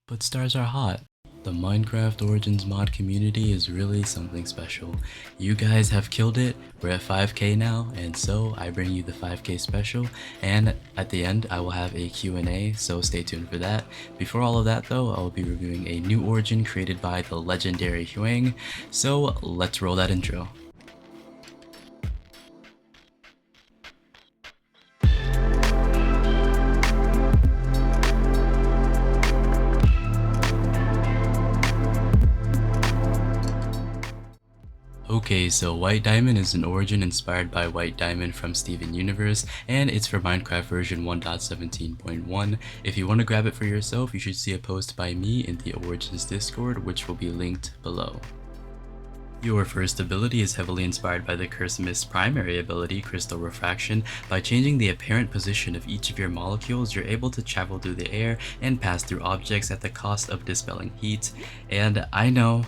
But stars are hot. The Minecraft Origins mod community is really something special. You guys have killed it, we're at 5k now, and so I bring you the 5k special, and at the end I will have a Q&A, so stay tuned for that. Before all of that though, I will be reviewing a new origin created by the legendary Huang, so let's roll that intro. Okay, so WhiteDiamond is an origin inspired by WhiteDiamond from Steven Universe, and it's for Minecraft version 1.17.1. If you want to grab it for yourself, you should see a post by me in the Origins Discord, which will be linked below. Your first ability is heavily inspired by the Curse Mist's primary ability, Crystal Refraction. By changing the apparent position of each of your molecules, you're able to travel through the air and pass through objects at the cost of dispelling heat. And I know,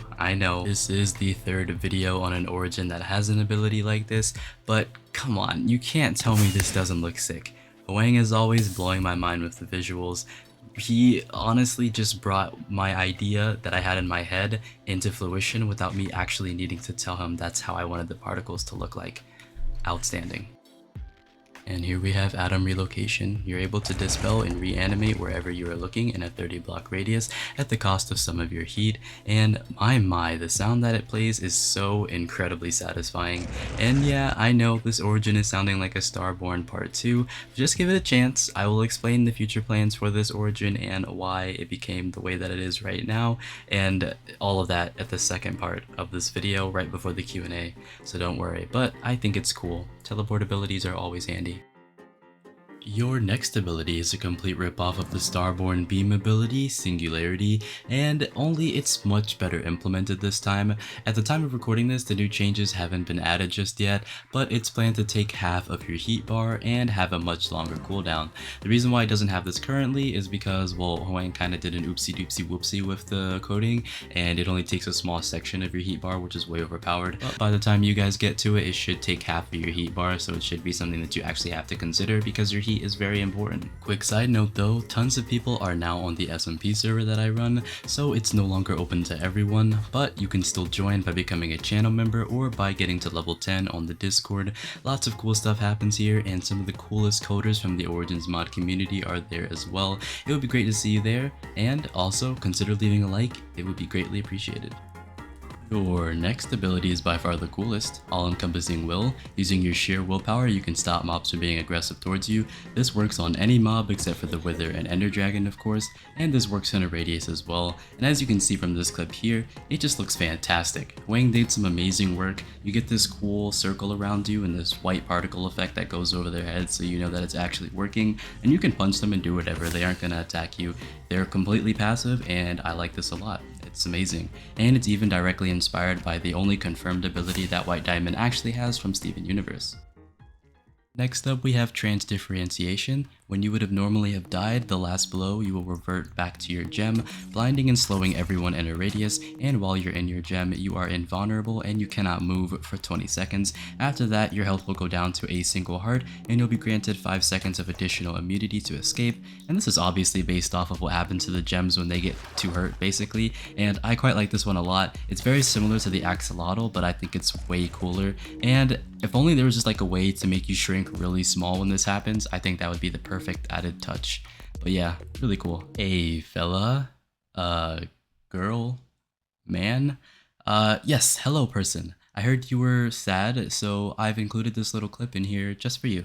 this is the third video on an origin that has an ability like this, but come on, you can't tell me this doesn't look sick. Huang is always blowing my mind with the visuals. He honestly just brought my idea that I had in my head into fruition without me actually needing to tell him that's how I wanted the particles to look like. Outstanding. And here we have atom relocation. You're able to dispel and reanimate wherever you are looking in a 30 block radius at the cost of some of your heat. And my, the sound that it plays is so incredibly satisfying. And yeah, I know this origin is sounding like a Starborn Part 2. Just give it a chance. I will explain the future plans for this origin and why it became the way that it is right now, and all of that at the second part of this video right before the Q&A. So don't worry, but I think it's cool. Teleport abilities are always handy. Your next ability is a complete ripoff of the Starborn Beam ability, Singularity, and only it's much better implemented this time. At the time of recording this, the new changes haven't been added just yet, but it's planned to take half of your heat bar and have a much longer cooldown. The reason why it doesn't have this currently is because, well, Huang kinda did an oopsie doopsie whoopsie with the coding, and it only takes a small section of your heat bar, which is way overpowered. But by the time you guys get to it, it should take half of your heat bar, so it should be something that you actually have to consider because your heat is very important. Quick side note though, tons of people are now on the SMP server that I run, so it's no longer open to everyone, but you can still join by becoming a channel member or by getting to level 10 on the Discord. Lots of cool stuff happens here, and some of the coolest coders from the Origins mod community are there as well. It would be great to see you there, and also consider leaving a like, it would be greatly appreciated. Your next ability is by far the coolest, All-Encompassing Will. Using your sheer willpower, you can stop mobs from being aggressive towards you. This works on any mob except for the Wither and Ender Dragon, of course, and this works in a radius as well. And as you can see from this clip here, it just looks fantastic. Huang did some amazing work. You get this cool circle around you and this white particle effect that goes over their heads, so you know that it's actually working, and you can punch them and do whatever. They aren't going to attack you. They're completely passive, and I like this a lot. It's amazing, and it's even directly inspired by the only confirmed ability that WhiteDiamond actually has from Steven Universe. Next up, we have Transdifferentiation. When you would have normally have died, the last blow, you will revert back to your gem, blinding and slowing everyone in a radius, and while you're in your gem, you are invulnerable and you cannot move for 20 seconds. After that, your health will go down to a single heart, and you'll be granted 5 seconds of additional immunity to escape, and this is obviously based off of what happens to the gems when they get too hurt, basically, and I quite like this one a lot. It's very similar to the Axolotl, but I think it's way cooler, and if only there was just like a way to make you shrink really small when this happens, I think that would be the perfect added touch. But yeah, really cool. Hey fella, girl, man, yes, hello person. I heard you were sad, so I've included this little clip in here just for you.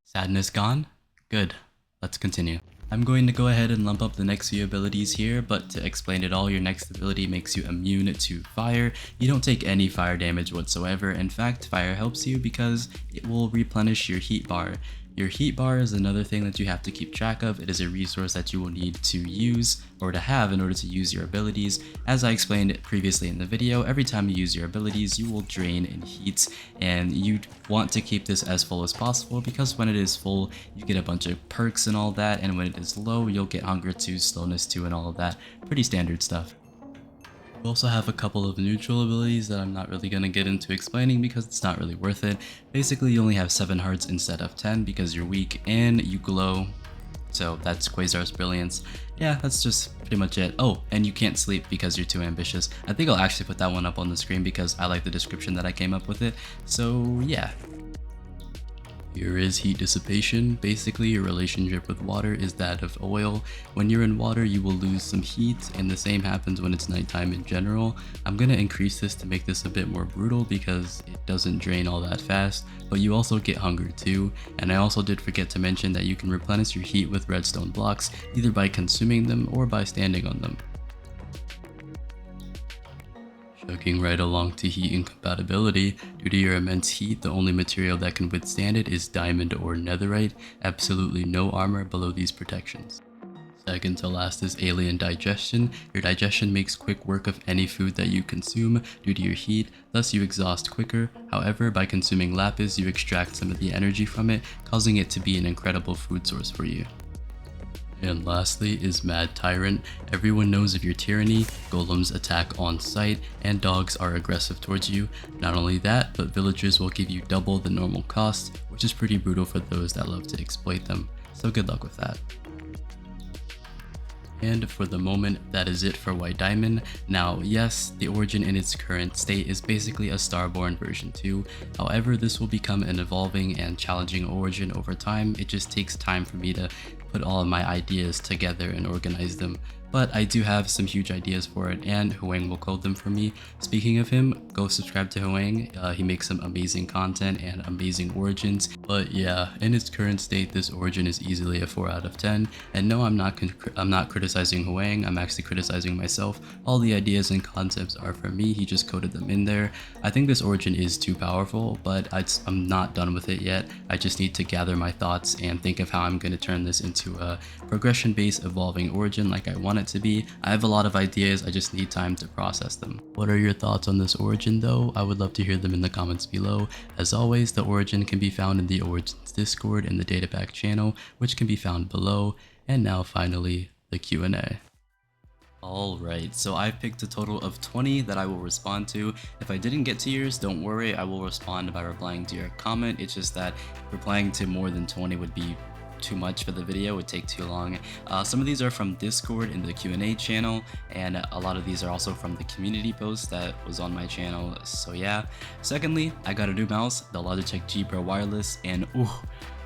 Sadness gone? Good. Let's continue. I'm going to go ahead and lump up the next few abilities here, but to explain it all, your next ability makes you immune to fire. You don't take any fire damage whatsoever. In fact, fire helps you because it will replenish your heat bar. Your heat bar is another thing that you have to keep track of. It is a resource that you will need to use or to have in order to use your abilities. As I explained previously in the video, every time you use your abilities, you will drain in heat, and you want to keep this as full as possible because when it is full, you get a bunch of perks and all that, and when it is low, you'll get hunger 2, slowness 2, and all of that. Pretty standard stuff. We also have a couple of neutral abilities that I'm not really going to get into explaining because it's not really worth it. Basically, you only have 7 hearts instead of 10 because you're weak and you glow. So that's Quasar's Brilliance. Yeah, that's just pretty much it. Oh, and you can't sleep because you're too ambitious. I think I'll actually put that one up on the screen because I like the description that I came up with it. So yeah. Here is heat dissipation. Basically, your relationship with water is that of oil. When you're in water, you will lose some heat, and the same happens when it's nighttime in general. I'm gonna increase this to make this a bit more brutal because it doesn't drain all that fast, but you also get hunger too. And I also did forget to mention that you can replenish your heat with redstone blocks, either by consuming them or by standing on them. Chugging right along to heat incompatibility. Due to your immense heat, the only material that can withstand it is diamond or netherite. Absolutely no armor below these protections. Second to last is alien digestion. Your digestion makes quick work of any food that you consume due to your heat, thus you exhaust quicker. However, by consuming lapis, you extract some of the energy from it, causing it to be an incredible food source for you. And lastly is Mad Tyrant. Everyone knows of your tyranny, golems attack on sight, and dogs are aggressive towards you. Not only that, but villagers will give you double the normal cost, which is pretty brutal for those that love to exploit them. So good luck with that. And for the moment, that is it for WhiteDiamond. Now, yes, the origin in its current state is basically a Starborn version 2. However, this will become an evolving and challenging origin over time. It just takes time for me to put all of my ideas together and organize them. But I do have some huge ideas for it, and Huang will code them for me. Speaking of him, go subscribe to Huang. He makes some amazing content and amazing origins. But yeah, in its current state, this origin is easily a 4 out of 10. And no, I'm not criticizing Huang. I'm actually criticizing myself. All the ideas and concepts are from me. He just coded them in there. I think this origin is too powerful, but I'm not done with it yet. I just need to gather my thoughts and think of how I'm going to turn this into a progression-based evolving origin like I want it to be. I have a lot of ideas, I just need time to process them. What are your thoughts on this origin though? I would love to hear them in the comments below. As always, the origin can be found in the Origins Discord and the Datapack channel, which can be found below. And now finally, the Q&A. Alright, so I've picked a total of 20 that I will respond to. If I didn't get to yours, don't worry, I will respond by replying to your comment. It's just that replying to more than 20 would be too much for the video, would take too long. Some of these are from Discord in the Q&A channel, and a lot of these are also from the community post that was on my channel, so yeah. Secondly, I got a new mouse, the Logitech G Pro Wireless, and ooh,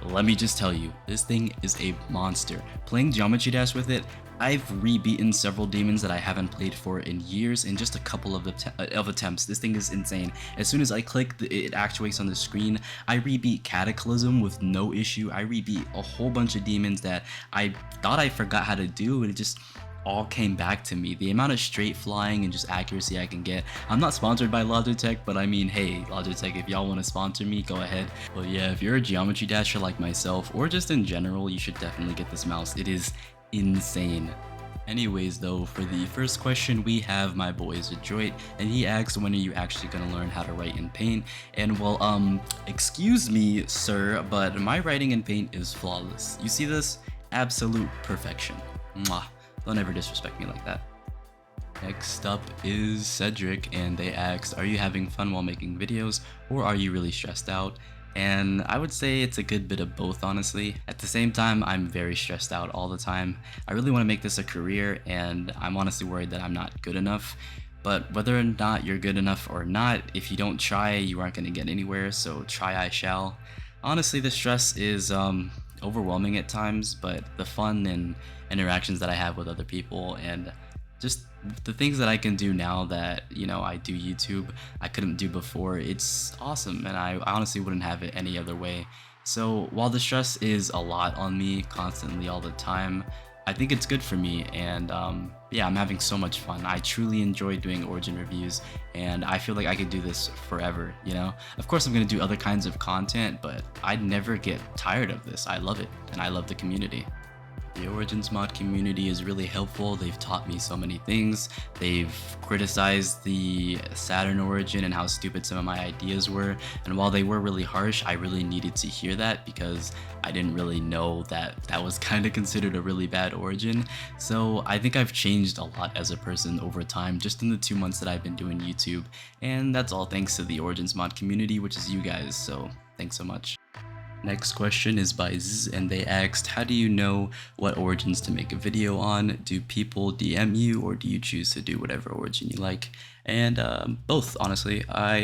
let me just tell you, this thing is a monster. Playing Geometry Dash with it, I've re-beaten several demons that I haven't played for in years in just a couple of attempts. This thing is insane. As soon as I click, it actuates on the screen. I re-beat Cataclysm with no issue. I re-beat a whole bunch of demons that I thought I forgot how to do, and it just all came back to me. The amount of straight flying and just accuracy I can get. I'm not sponsored by Logitech, but I mean, hey, Logitech, if y'all want to sponsor me, go ahead. But yeah, if you're a Geometry Dasher like myself, or just in general, you should definitely get this mouse. It is insane. Anyways though, for the first question we have my boy Zadroit, and he asks, when are you actually gonna learn how to write in Paint? And well, excuse me sir, but my writing in Paint is flawless. You see this? Absolute perfection. Mwah. Don't ever disrespect me like that. Next up is Cedric, and they asked, are you having fun while making videos, or are you really stressed out? And I would say it's a good bit of both, honestly. At the same time, I'm very stressed out all the time. I really want to make this a career, and I'm honestly worried that I'm not good enough. But whether or not you're good enough or not, if you don't try, you aren't going to get anywhere, so try I shall. Honestly, the stress is overwhelming at times, but the fun and interactions that I have with other people, and just the things that I can do now that, you know, I do YouTube, I couldn't do before, it's awesome, and I honestly wouldn't have it any other way. So while the stress is a lot on me constantly all the time, I think it's good for me, and yeah, I'm having so much fun. I truly enjoy doing Origin reviews, and I feel like I could do this forever, you know? Of course, I'm gonna do other kinds of content, but I'd never get tired of this. I love it, and I love the community. The Origins mod community is really helpful. They've taught me so many things. They've criticized the Saturn origin and how stupid some of my ideas were. And while they were really harsh, I really needed to hear that because I didn't really know that that was kind of considered a really bad origin. So I think I've changed a lot as a person over time, just in the 2 months that I've been doing YouTube. And that's all thanks to the Origins mod community, which is you guys. So thanks so much. Next question is by Z, and they asked, how do you know what origins to make a video on? Do people DM you, or do you choose to do whatever origin you like? And both, honestly. I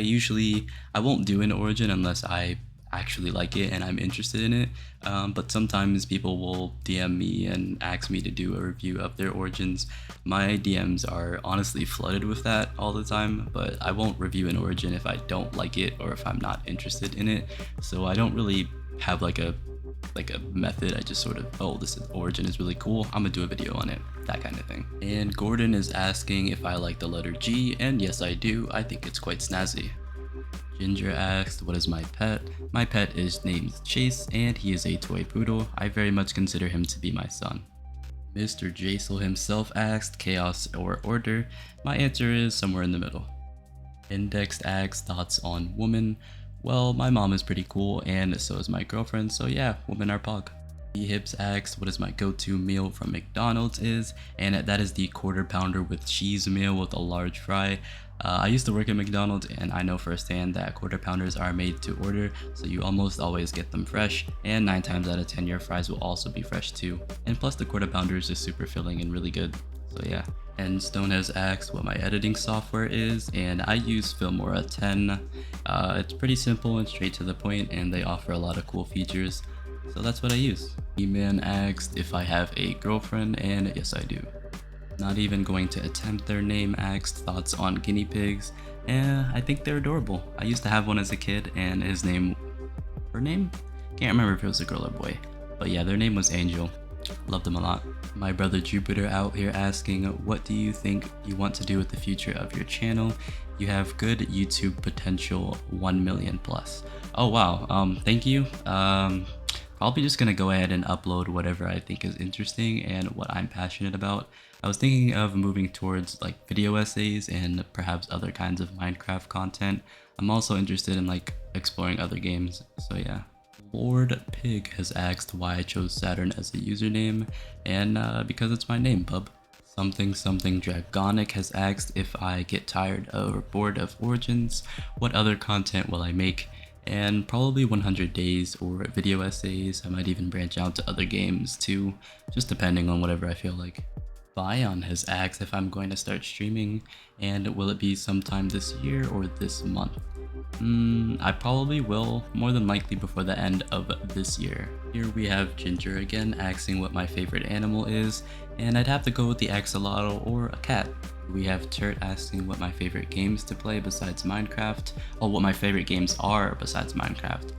won't do an origin unless I actually like it and I'm interested in it, but sometimes people will DM me and ask me to do a review of their origins. My DMs are honestly flooded with that all the time, but I won't review an origin if I don't like it or if I'm not interested in it. So I don't really have like a method. I just sort of, oh, origin is really cool, I'm gonna do a video on it, that kind of thing. And Gordon is asking if I like the letter G, and yes I do. I think it's quite snazzy. Ginger asked, what is my pet? My pet is named Chase, and he is a toy poodle. I very much consider him to be my son. Mr. Jasel himself asked, chaos or order? My answer is somewhere in the middle. Indexed asked, thoughts on woman? Well, my mom is pretty cool, and so is my girlfriend, so yeah, women are pog. Hips asked what is my go-to meal from McDonald's is, and that is the quarter pounder with cheese meal with a large fry. I used to work at McDonald's, and I know firsthand that quarter pounders are made to order, so you almost always get them fresh, and 9 times out of 10 your fries will also be fresh too. And plus the quarter pounder is just super filling and really good, so yeah. And Stone has asked what my editing software is, and I use Filmora 10. It's pretty simple and straight to the point, and they offer a lot of cool features, so that's what I use. E-Man asked if I have a girlfriend, and yes I do. Not even going to attempt their name asked thoughts on guinea pigs. I think they're adorable. I used to have one as a kid, and her name? Can't remember if it was a girl or boy, but yeah, their name was Angel. Loved them a lot. My brother Jupiter out here asking, what do you think you want to do with the future of your channel? You have good YouTube potential, 1 million plus. Oh wow, thank you. Probably just gonna go ahead and upload whatever I think is interesting and what I'm passionate about. I was thinking of moving towards like video essays and perhaps other kinds of Minecraft content. I'm also interested in like exploring other games, so yeah. Lord Pig has asked why I chose Saturn as a username, and because it's my name, bub. Something Dragonic has asked if I get tired or bored of Origins, what other content will I make? And probably 100 days or video essays. I might even branch out to other games too, just depending on whatever I feel like. Bion has asked if I'm going to start streaming, and will it be sometime this year or this month? I probably will, more than likely before the end of this year. Here we have Ginger again asking what my favorite animal is, and I'd have to go with the axolotl or a cat. We have Turt asking what my favorite games to play besides Minecraft, or what my favorite games are besides Minecraft.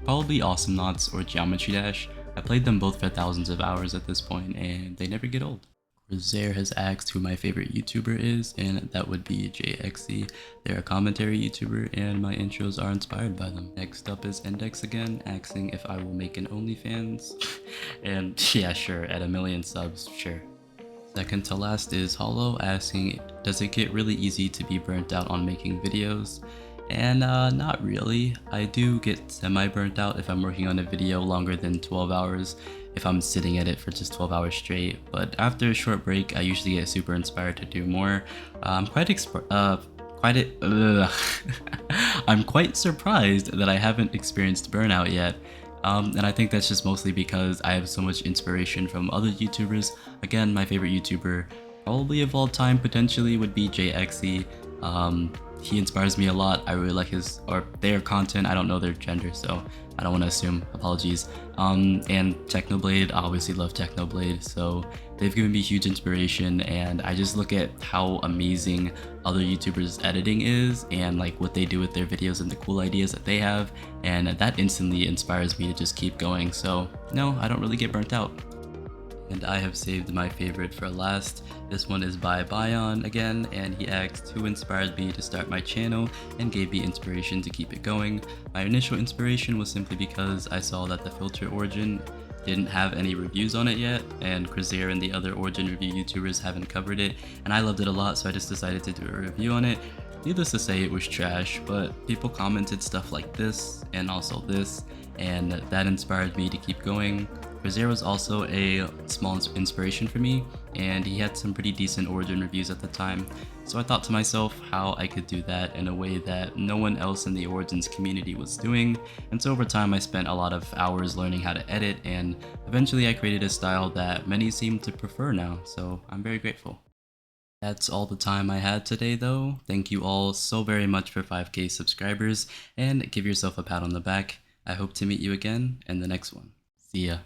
Probably Awesomenauts or Geometry Dash. I played them both for thousands of hours at this point, and they never get old. Zaire has asked who my favorite YouTuber is, and that would be JXC. They're a commentary YouTuber, and my intros are inspired by them. Next up is Index again, asking if I will make an OnlyFans. And yeah, sure, at 1 million subs, sure. Second to last is Hollow, asking, does it get really easy to be burnt out on making videos? And not really. I do get semi-burnt out if I'm working on a video longer than 12 hours, if I'm sitting at it for just 12 hours straight, but after a short break I usually get super inspired to do more. I'm quite surprised that I haven't experienced burnout yet, and I think that's just mostly because I have so much inspiration from other YouTubers. Again, my favorite YouTuber probably of all time potentially would be JXC. He inspires me a lot. I really like their content. I don't know their gender, so I don't want to assume, apologies. And Technoblade, I obviously love Technoblade, so they've given me huge inspiration, and I just look at how amazing other YouTubers' editing is and like what they do with their videos and the cool ideas that they have, and that instantly inspires me to just keep going. So no, I don't really get burnt out. And I have saved my favorite for last. This one is by Bion again, and he asks who inspired me to start my channel and gave me inspiration to keep it going. My initial inspiration was simply because I saw that the filter origin didn't have any reviews on it yet, and Crazier and the other origin review YouTubers haven't covered it, and I loved it a lot, so I just decided to do a review on it. Needless to say, it was trash, but people commented stuff like this and also this, and that inspired me to keep going. Crazier was also a small inspiration for me, and he had some pretty decent origin reviews at the time, so I thought to myself how I could do that in a way that no one else in the origins community was doing, and so over time I spent a lot of hours learning how to edit, and eventually I created a style that many seem to prefer now, so I'm very grateful. That's all the time I had today though. Thank you all so very much for 5k subscribers, and give yourself a pat on the back. I hope to meet you again in the next one. See ya.